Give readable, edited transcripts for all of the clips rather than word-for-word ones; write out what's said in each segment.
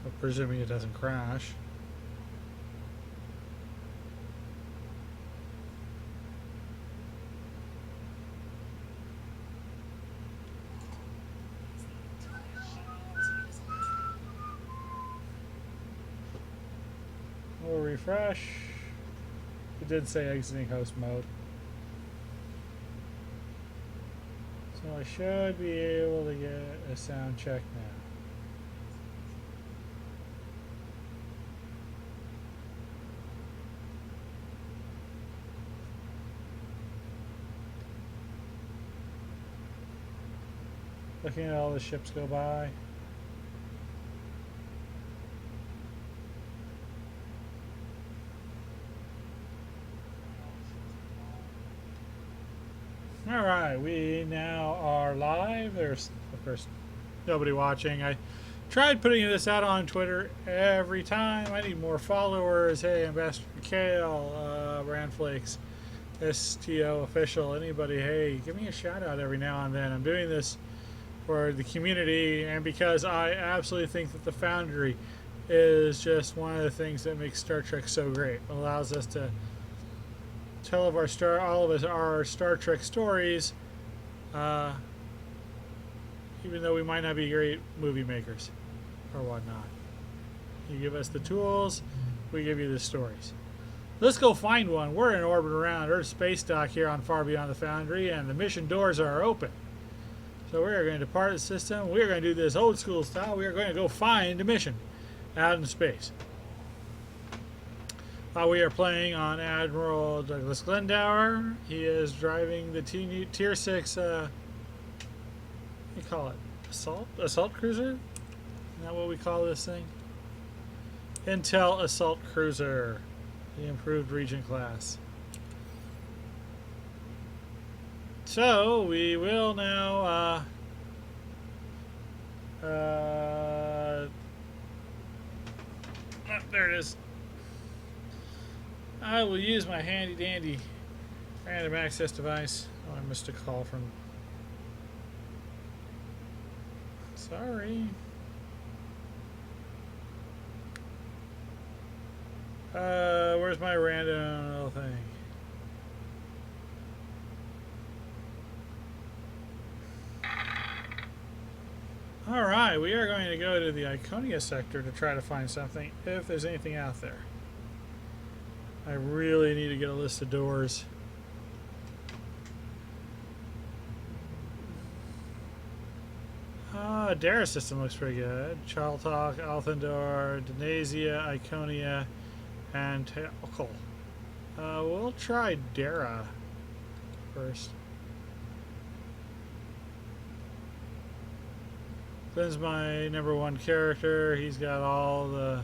But presuming it doesn't crash. We'll refresh. It did say exiting host mode. So I should be able to get a sound check now. Looking at all the ships go by. Alright, we now are live. There's, of course, nobody watching. I tried putting this out on Twitter every time. I need more followers. Hey, Ambassador Kale, Brandflakes, STO Official, anybody, hey, give me a shout out every now and then. I'm doing this for the community and because I absolutely think that the Foundry is just one of the things that makes Star Trek so great. It allows us to tell of all of our Star Trek stories, even though we might not be great movie makers or whatnot. You give us the tools, we give you the stories. Let's go find one. We're in orbit around Earth space dock here on Far Beyond the Foundry, and the mission doors are open. So we are going to depart the system. We are going to do this old school style. We are going to go find a mission out in space. We are playing on Admiral Douglas Glendower. He is driving the Tier 6, what do you call it? Assault cruiser? Isn't that what we call this thing? Intel Assault Cruiser. The improved Regent class. So, we will now, oh, there it is. I will use my handy dandy random access device. Oh, I missed a call from. Sorry. Where's my random little thing? Alright, we are going to go to the Iconia sector to try to find something, if there's anything out there. I really need to get a list of doors. Dara system looks pretty good. Chaltalk, Althendor, Denasia, Iconia, and Teokul. We'll try Dara first. Glenn's my #1 character. He's got all the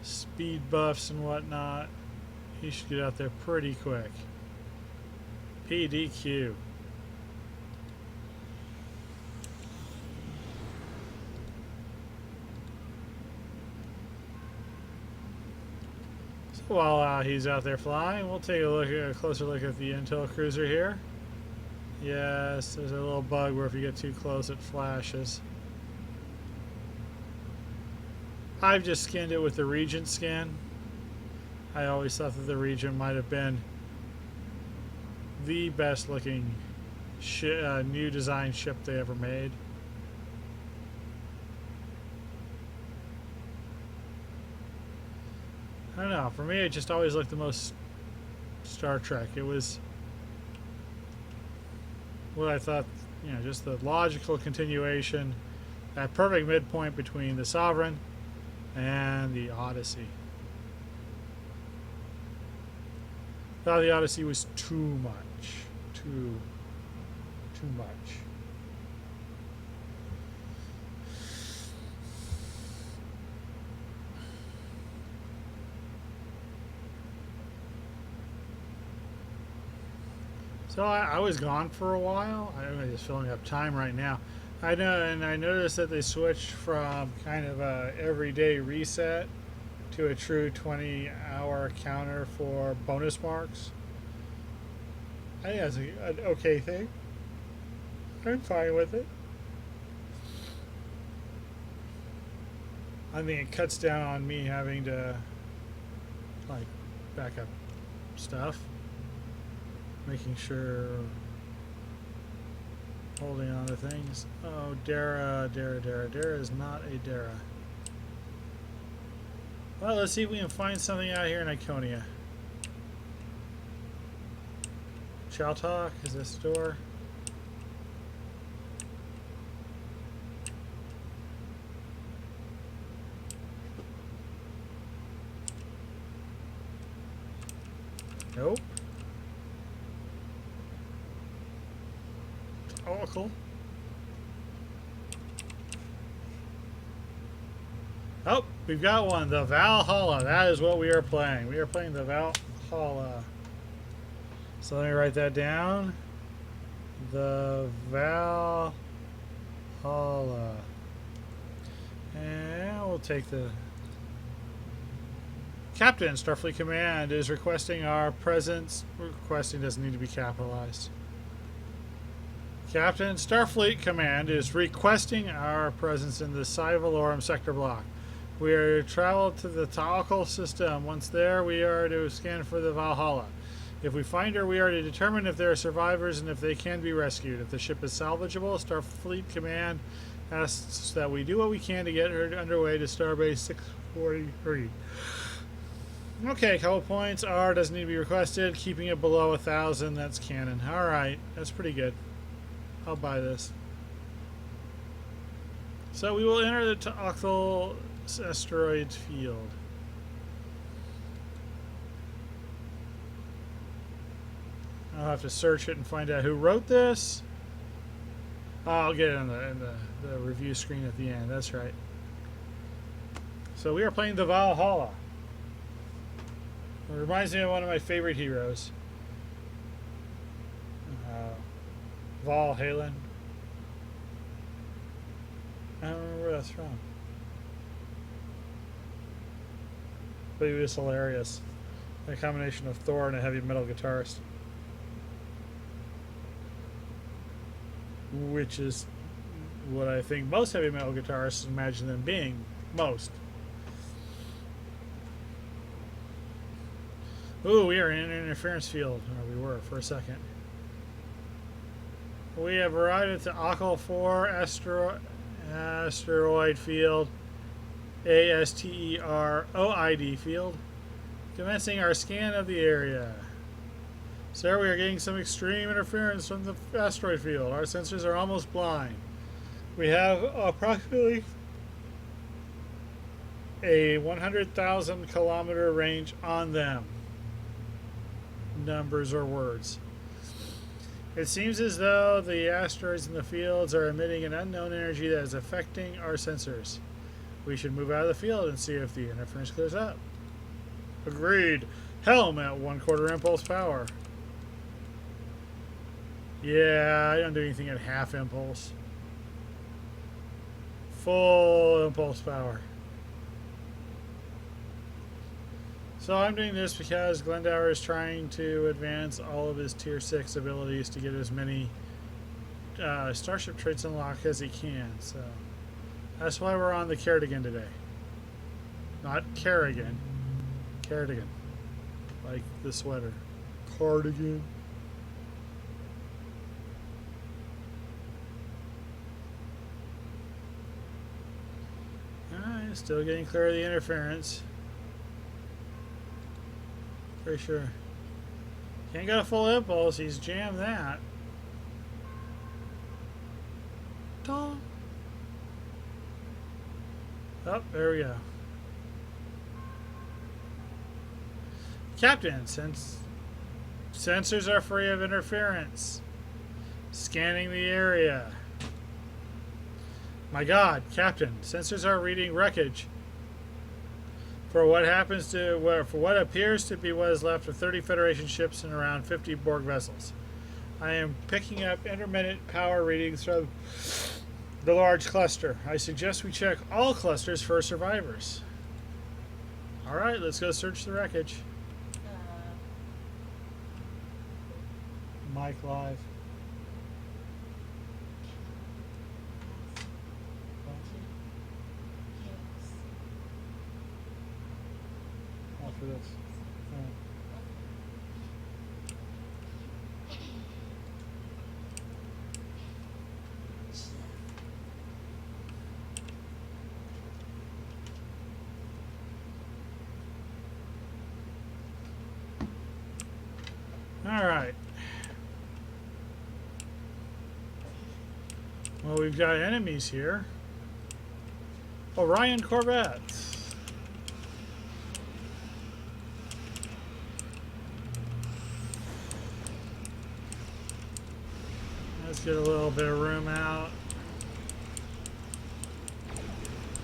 speed buffs and whatnot. He should get out there pretty quick. PDQ. So while he's out there flying, we'll take a closer look at the Intel cruiser here. Yes, there's a little bug where if you get too close it flashes. I've just skinned it with the Regent skin. I always thought that the Regent might have been the best looking new design ship they ever made. I don't know, for me it just always looked the most Star Trek. It was what I thought, you know, just the logical continuation, that perfect midpoint between the Sovereign and the Odyssey. Thought the Odyssey was too much. Too much. So I was gone for a while. I'm just filling up time right now. I know, and I noticed that they switched from kind of a everyday reset to a true 20-hour counter for bonus marks. I think that's an okay thing. I'm fine with it. I think it cuts down on me having to like back up stuff, making sure holding on to things. Oh, Dara is not a Dara. Well, let's see if we can find something out here in Iconia. Chaltalk, is this door? Nope. Oracle. Oh, we've got one. The Valhalla. That is what we are playing. We are playing the Valhalla. So let me write that down. The Valhalla. And we'll take the... Captain, Starfleet Command is requesting our presence. Requesting doesn't need to be capitalized. Captain, Starfleet Command is requesting our presence in the Cyvalorum sector block. We are to travel to the Taokal system. Once there, we are to scan for the Valhalla. If we find her, we are to determine if there are survivors and if they can be rescued. If the ship is salvageable, Starfleet Command asks that we do what we can to get her underway to Starbase 643. Okay, couple points. R doesn't need to be requested. Keeping it below 1,000, that's canon. Alright, that's pretty good. I'll buy this. So we will enter the Taokal asteroid field. I'll have to search it and find out who wrote this. Oh, I'll get it on the review screen at the end. That's right. So we are playing the Valhalla. It reminds me of one of my favorite heroes. Valhalla. I don't remember where that's from. But he was hilarious. A combination of Thor and a heavy metal guitarist. Which is what I think most heavy metal guitarists imagine them being. Most. Ooh, we are in an interference field. Or we were for a second. We have arrived at the Taokal 4 asteroid field. ASTEROID field. Commencing our scan of the area. Sir, we are getting some extreme interference from the asteroid field. Our sensors are almost blind. We have approximately a 100,000 kilometer range on them. Numbers or words. It seems as though the asteroids in the fields are emitting an unknown energy that is affecting our sensors. We should move out of the field and see if the interference clears up. Agreed. Helm at 1/4 impulse power. Yeah, I don't do anything at half impulse. Full impulse power. So I'm doing this because Glendower is trying to advance all of his tier 6 abilities to get as many starship traits unlocked as he can. So that's why we're on the Cardigan today. Not Carrigan. Cardigan. Like the sweater. Cardigan. Alright, still getting clear of the interference. Pretty sure. Can't get a full impulse. He's jammed that. Dong. Oh, there we go. Captain, since sensors are free of interference. Scanning the area. My God, Captain, sensors are reading wreckage. For what appears to be what is left of 30 Federation ships and around 50 Borg vessels. I am picking up intermittent power readings from the large cluster. I suggest we check all clusters for survivors. Alright, let's go search the wreckage. Mike Live. for this. All right. Well, we've got enemies here. Orion corvettes. Let's get a little bit of room out.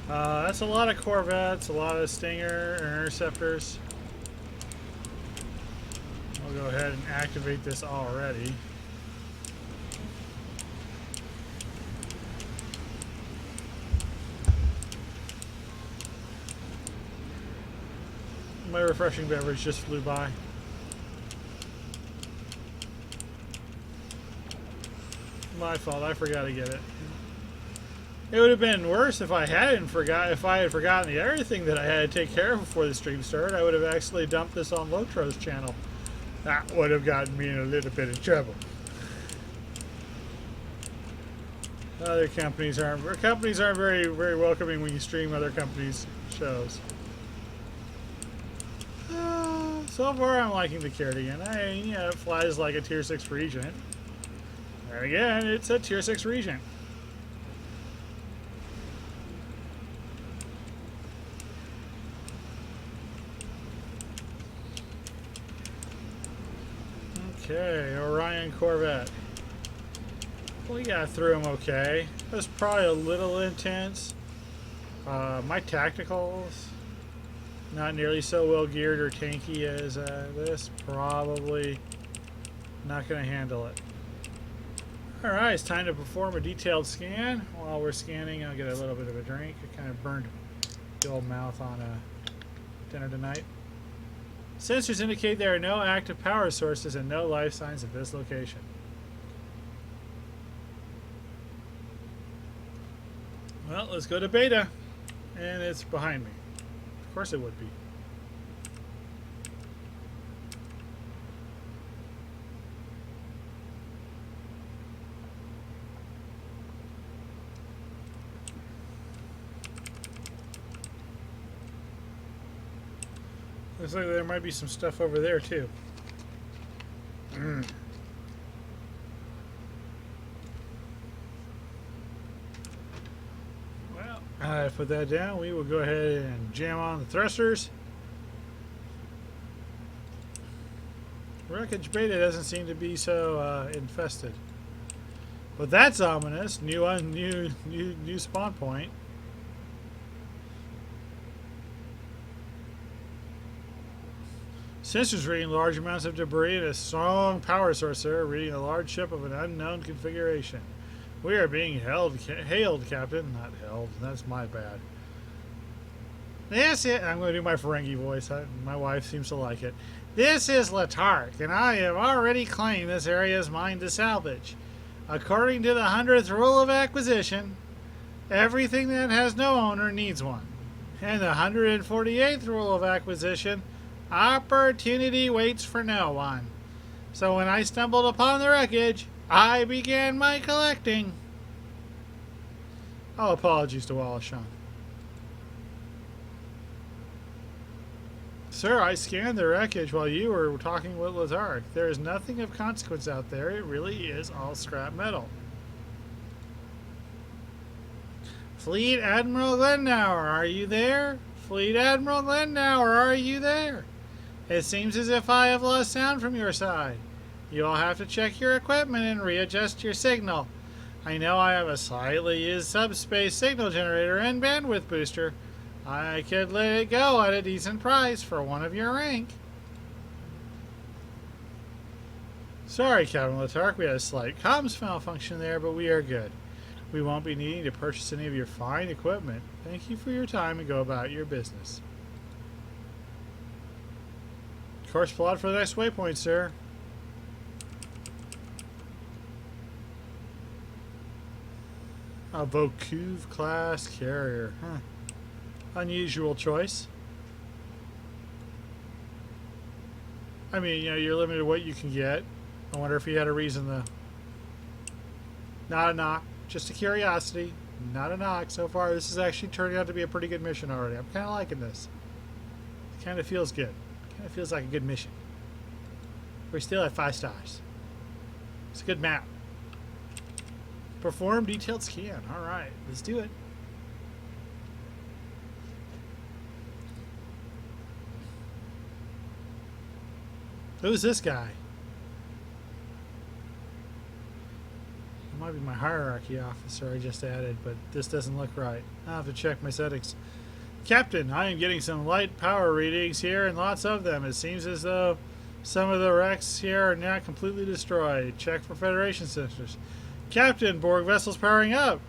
That's a lot of corvettes, a lot of Stinger or interceptors. We'll go ahead and activate this already. My refreshing beverage just flew by. My fault, I forgot to get it. It would have been worse if I had forgotten the other thing that I had to take care of before the stream started. I would have actually dumped this on Lotro's channel. That would have gotten me in a little bit of trouble. Other companies aren't very welcoming when you stream other companies' shows. So far, I'm liking the Cardigan. It flies like a Tier 6 Regent. And again, it's a Tier 6 Regent. Okay, Orion Corvette. We got through them okay. It was probably a little intense. My tacticals, not nearly so well geared or tanky as this. Probably not going to handle it. Alright, it's time to perform a detailed scan. While we're scanning, I'll get a little bit of a drink. I kind of burned the old mouth on dinner tonight. Sensors indicate there are no active power sources and no life signs at this location. Well, let's go to beta. And it's behind me. Of course it would be. Looks like there might be some stuff over there too. Well, I put that down. We will go ahead and jam on the thrusters. Wreckage beta doesn't seem to be so infested, but that's ominous. New spawn point. Sensors reading large amounts of debris and a strong power source, sir. Reading a large ship of an unknown configuration. We are being hailed, Captain. Not held. That's my bad. I'm going to do my Ferengi voice. My wife seems to like it. This is Latark, and I have already claimed this area is mine to salvage. According to the 100th rule of acquisition, everything that has no owner needs one. And the 148th rule of acquisition, opportunity waits for no one. So when I stumbled upon the wreckage, I began my collecting. Oh, apologies to Wallace Shawn. Sir, I scanned the wreckage while you were talking with Latark. There is nothing of consequence out there. It really is all scrap metal. Fleet Admiral Glendower, are you there? Fleet Admiral Glendower, are you there? It seems as if I have lost sound from your side. You'll have to check your equipment and readjust your signal. I know I have a slightly used subspace signal generator and bandwidth booster. I could let it go at a decent price for one of your rank. Sorry, Captain Latark, we had a slight comms malfunction there, but we are good. We won't be needing to purchase any of your fine equipment. Thank you for your time and go about your business. Course plot for the next waypoint, sir. A Vaucouve class carrier. Huh. Unusual choice. I mean, you're limited to what you can get. I wonder if he had a reason to. Not a knock, just a curiosity. Not a knock. So far, this is actually turning out to be a pretty good mission already. I'm kind of liking this. It kind of feels good. Kind of feels like a good mission. We're still at 5 stars. It's a good map. Perform detailed scan. All right, let's do it. Who's this guy? It might be my hierarchy officer I just added, but this doesn't look right. I'll have to check my settings. Captain, I am getting some light power readings here and lots of them. It seems as though some of the wrecks here are not completely destroyed. Check for Federation sensors. Captain, Borg vessel's powering up.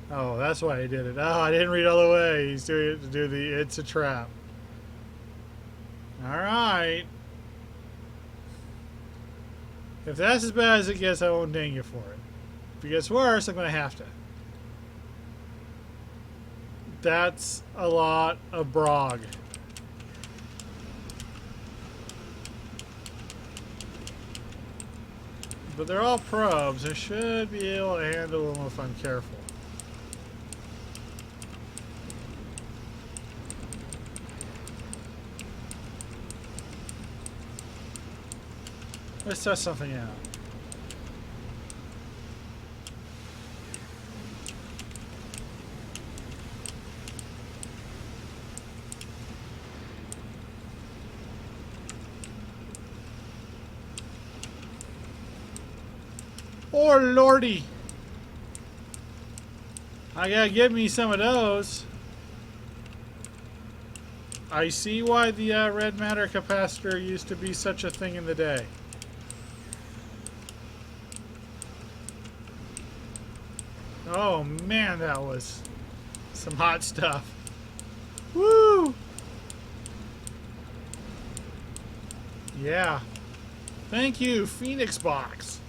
Oh, that's why he did it. Oh, I didn't read all the way. He's doing it to do the it's a trap. Alright. If that's as bad as it gets, I won't ding you for it. If it gets worse, I'm going to have to. That's a lot of brog. But they're all probes. I should be able to handle them if I'm careful. Let's test something out. Oh, lordy. I gotta get me some of those. I see why the red matter capacitor used to be such a thing in the day. Oh man, that was some hot stuff. Woo! Yeah. Thank you, Phoenix Box.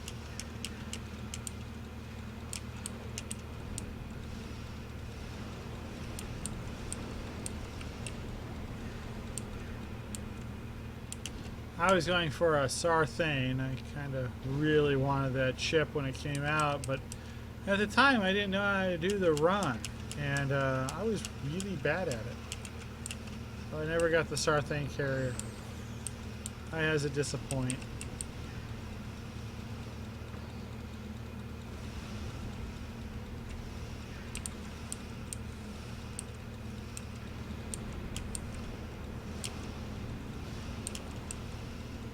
I was going for a Sarthane. I kind of really wanted that chip when it came out, but at the time I didn't know how to do the run, and I was really bad at it. So I never got the Sarthane carrier. I was a disappoint.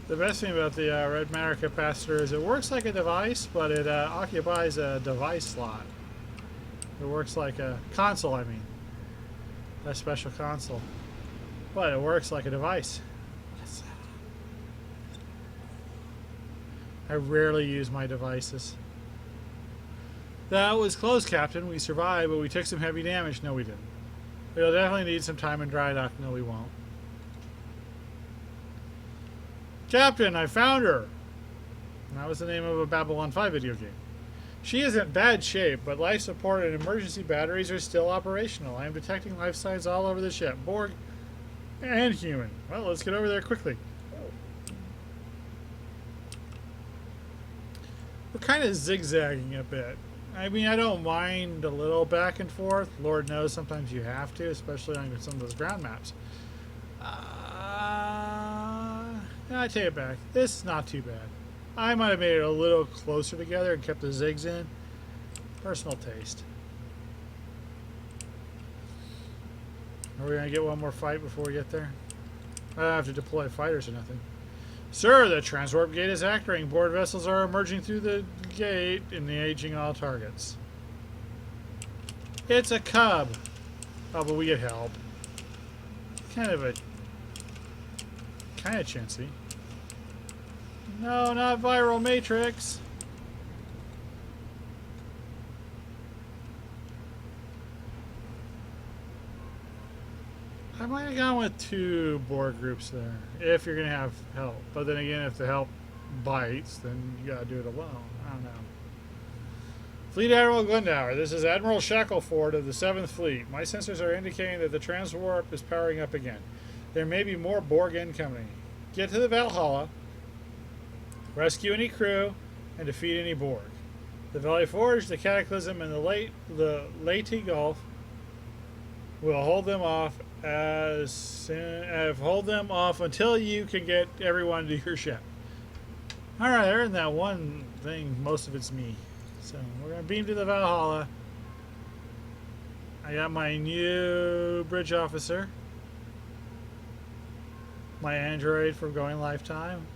The best thing about the red matter capacitor is it works like a device, but it occupies a device slot. It works like a console, I mean. A special console. But it works like a device. Yes. I rarely use my devices. That was close, Captain. We survived, but we took some heavy damage. No, we didn't. We'll definitely need some time in dry dock. No, we won't. Captain, I found her. That was the name of a Babylon 5 video game. She is in bad shape, but life support and emergency batteries are still operational. I am detecting life signs all over the ship, Borg and human. Well, let's get over there quickly. We're kind of zigzagging a bit. I mean, I don't mind a little back and forth. Lord knows sometimes you have to, especially on some of those ground maps. I take it back. This is not too bad. I might have made it a little closer together and kept the zigs in. Personal taste. Are we going to get one more fight before we get there? I don't have to deploy fighters or nothing. Sir, the transwarp gate is activating. Board vessels are emerging through the gate, engaging all targets. It's a cub. Oh, but we get help. Kind of chintzy. No, not viral matrix. I might have gone with 2 Borg groups there, if you're going to have help. But then again, if the help bites, then you got to do it alone. I don't know. Fleet Admiral Glendower, this is Admiral Shackleford of the 7th Fleet. My sensors are indicating that the transwarp is powering up again. There may be more Borg incoming. Get to the Valhalla. Rescue any crew and defeat any Borg. The Valley Forge, the Cataclysm, and the Leyte Gulf will hold them off hold them off until you can get everyone to your ship. All right, I earned that one thing. Most of it's me. So we're gonna beam to the Valhalla. I got my new bridge officer, my android from Going Lifetime,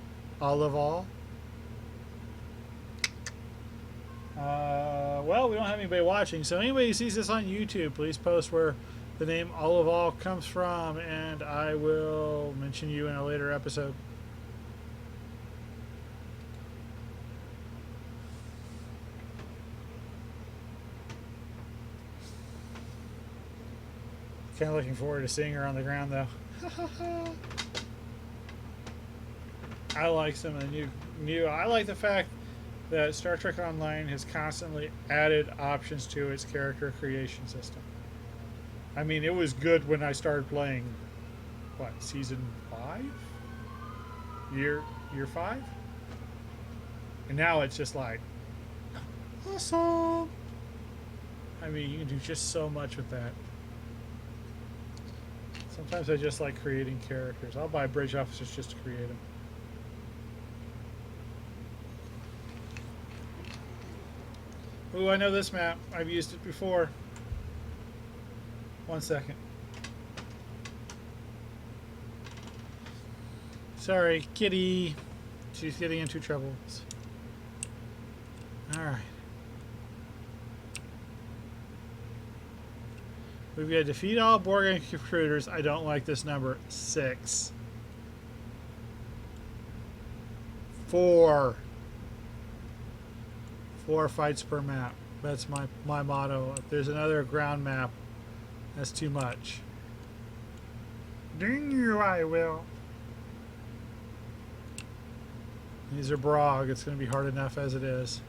all. Well, we don't have anybody watching, so anybody who sees this on YouTube, please post where the name all comes from, and I will mention you in a later episode. Kind of looking forward to seeing her on the ground, though. I like some of the new. I like the fact that Star Trek Online has constantly added options to its character creation system. I mean, it was good when I started playing, what, season 5? Year 5? And now it's just like, awesome! I mean, you can do just so much with that. Sometimes I just like creating characters. I'll buy bridge officers just to create them. Ooh, I know this map. I've used it before. 1 second. Sorry, kitty. She's getting into troubles. Alright. We've got to defeat all Borg recruiters. I don't like this number. 6. 4. 4 fights per map. That's my motto. If there's another ground map, that's too much. Ding you, I will. These are Brog. It's going to be hard enough as it is.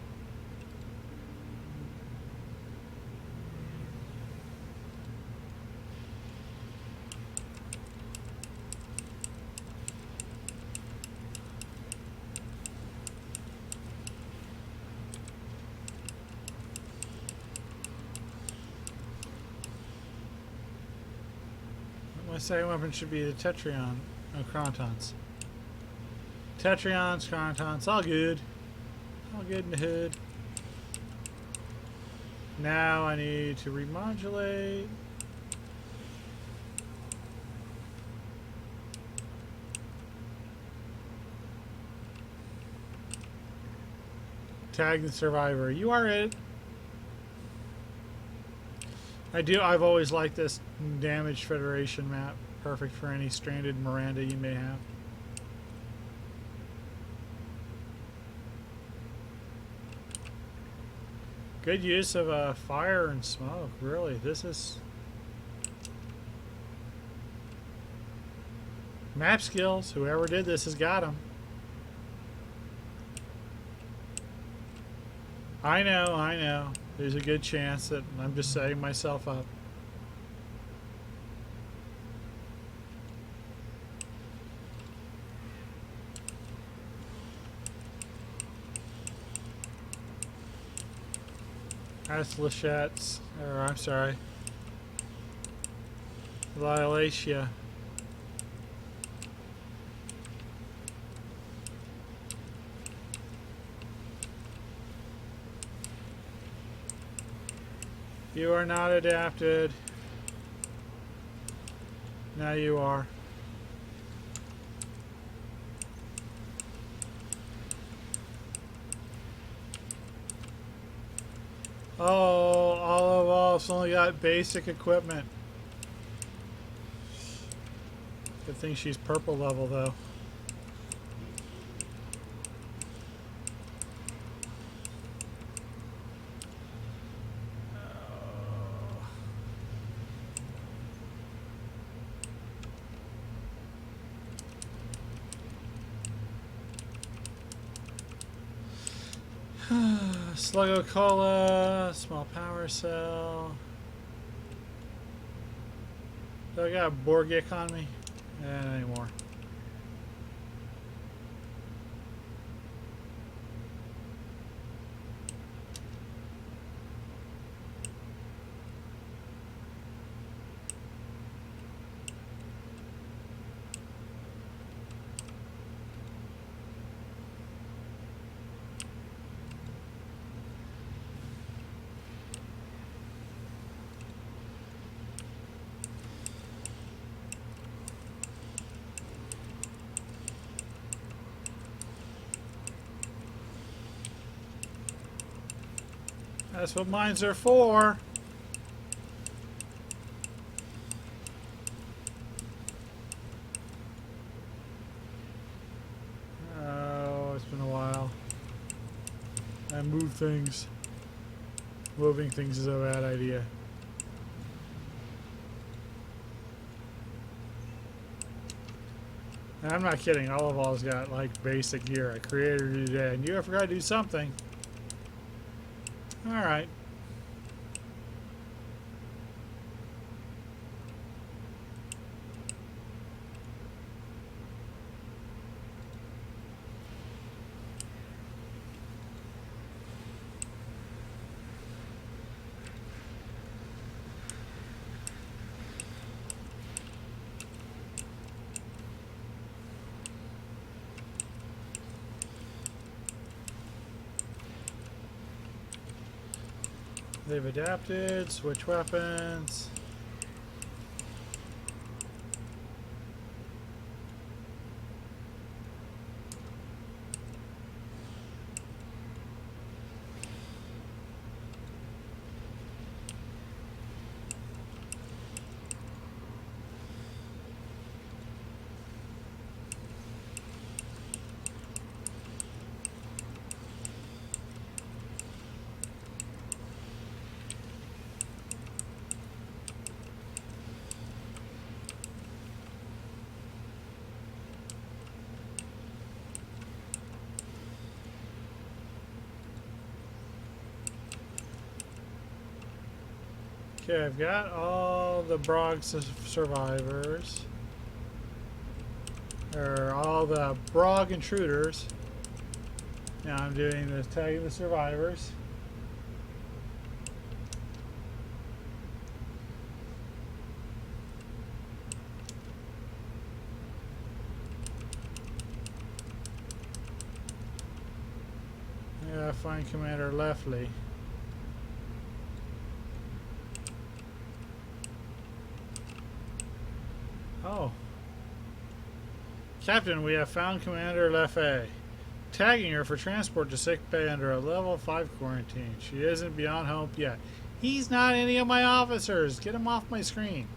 My second weapon should be the Tetrion. No, Chrontons. Tetrions, Chrontons, all good. All good in the hood. Now I need to remodulate. Tag the survivor. You are it. I've always liked this damaged Federation map. Perfect for any stranded Miranda you may have. Good use of fire and smoke, really. This is map skills. Whoever did this has got them. I know. There's a good chance that I'm just setting myself up. That's Lachette's, or I'm sorry, Lilacia. You are not adapted. Now you are. Oh, all of us only got basic equipment. Good thing she's purple level though. Sluggo Cola, small power cell. Do I got a Borgic on me? Not anymore. That's what mines are for. Oh, it's been a while. I move things. Moving things is a bad idea. And I'm not kidding. All of all's got like basic gear. I created it today, and you forgot to do something. All right. They've adapted, switch weapons. Okay, I've got all the Brog survivors. Or all the Brog intruders. Now I'm doing the tagging the survivors. Yeah, find Commander Lefley. Oh. Captain, we have found Commander Lefay. Tagging her for transport to sick bay under a level 5 quarantine. She isn't beyond hope yet. He's not any of my officers. Get him off my screen.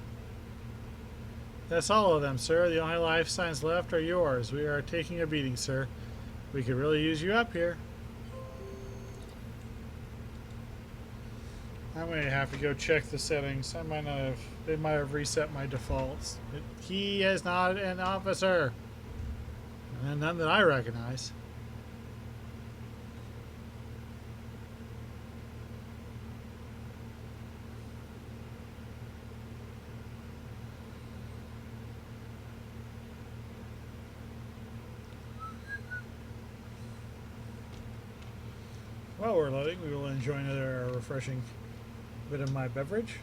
That's all of them, sir. The only life signs left are yours. We are taking a beating, sir. We could really use you up here. I may have to go check the settings. I might not have. They might have reset my defaults. He is not an officer, and none that I recognize. While we're loading, we will enjoy another refreshing bit of my beverage.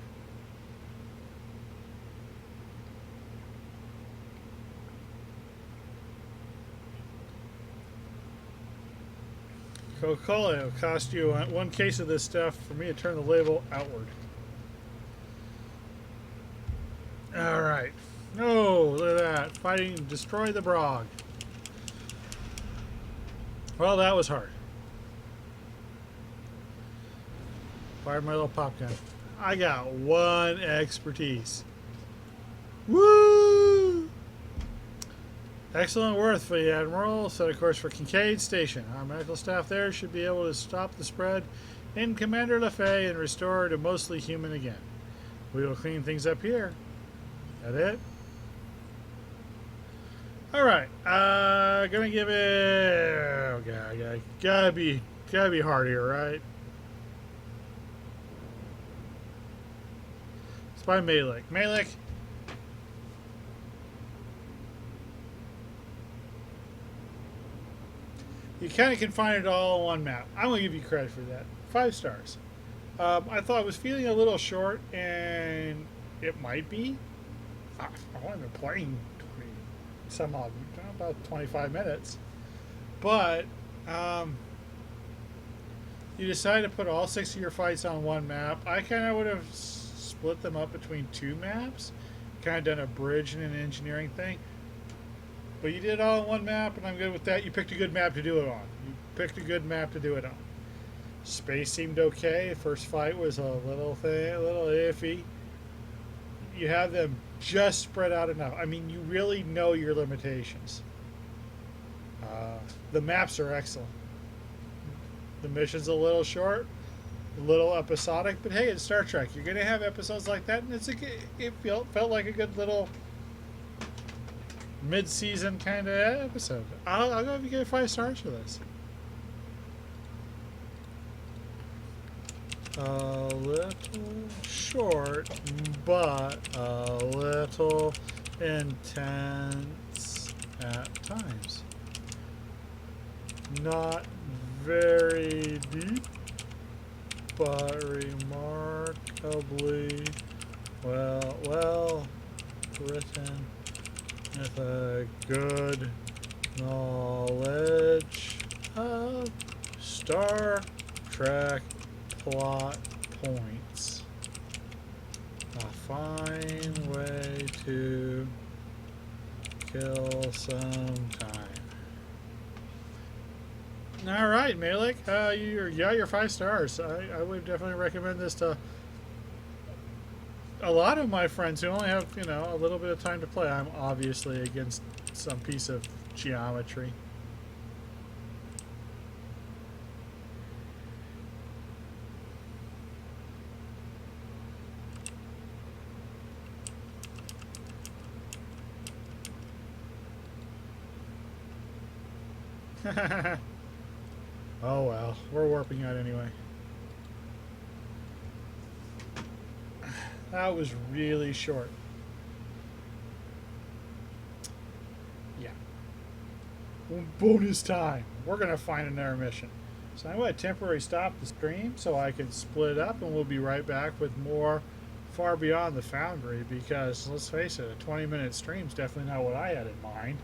Coca-Cola, it'll cost you one case of this stuff for me to turn the label outward. Alright. Oh, look at that. Fighting, destroy the Brog. Well, that was hard. Fired my little pop gun. I got one expertise. Woo! Excellent work for the Admiral. Set a course for Kincaid Station. Our medical staff there should be able to stop the spread in Commander LaFay and restore her to mostly human again. We will clean things up here. That it? Alright. Gonna give it... Oh, God. Gotta be hard here, right? It's by Maelic. Maelic... You kind of can find it all on one map. I'm going to give you credit for that. 5 stars. I thought I was feeling a little short, and it might be. I've only been playing about 25 minutes. But you decided to put all 6 of your fights on one map. I kind of would have split them up between 2 maps. Kind of done a bridge and an engineering thing. But you did it all on one map, and I'm good with that. You picked a good map to do it on. Space seemed okay. First fight was a little thing, a little iffy. You have them just spread out enough. I mean, you really know your limitations. The maps are excellent. The mission's a little short, a little episodic, but hey, it's Star Trek. You're gonna have episodes like that, and it felt like a good little mid-season kind of episode. I'll go if you get 5 stars for this. A little short, but a little intense at times. Not very deep, but remarkably well written with a good knowledge of Star Trek plot points. A fine way to kill some time. All right, Maelic, you're 5 stars. I would definitely recommend this to a lot of my friends who only have, a little bit of time to play. I'm obviously against some piece of geometry. Oh well, we're warping out anyway. That was really short. Yeah. Bonus time. We're going to find another mission. So I'm going to temporarily stop the stream so I can split up, and we'll be right back with more Far Beyond the Foundry, because let's face it, a 20-minute stream is definitely not what I had in mind.